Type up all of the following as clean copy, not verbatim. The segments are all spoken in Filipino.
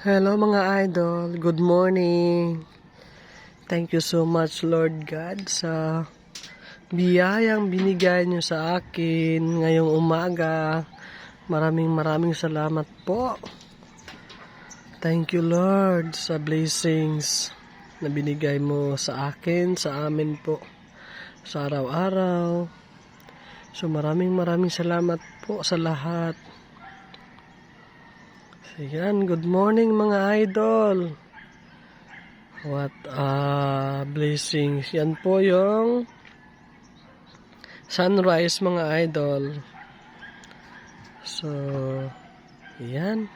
Hello mga idol, good morning. Thank you so much Lord God sa biyayang binigay niyo sa akin ngayong umaga. Maraming salamat po. Thank you Lord sa blessings na binigay mo sa akin, sa amin po, sa araw-araw. So maraming salamat po sa lahat. Ayan, good morning mga idol. What blessings. Yan po yung sunrise mga idol. So, ayan.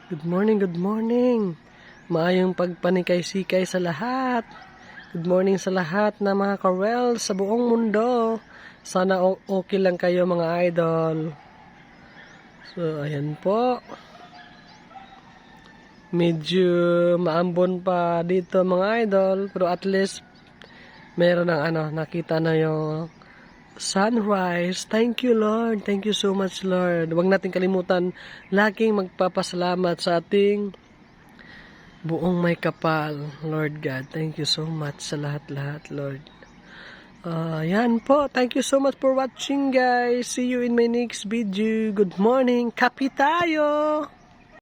Good morning. Maayong pagpanikay-sikay sa lahat. Good morning sa lahat na mga karel sa buong mundo. Sana okay lang kayo mga idol. So, ayan po. Medyo maambon pa dito mga idol. Pero at least, meron ng nakita na yung sunrise. Thank you Lord. Thank you so much Lord. Huwag natin kalimutan, laging magpapasalamat sa ating buong may kapal. Lord God, thank you so much sa lahat-lahat Lord. Yan po. Thank you so much for watching guys. See you in my next video. Good morning. Kape tayo!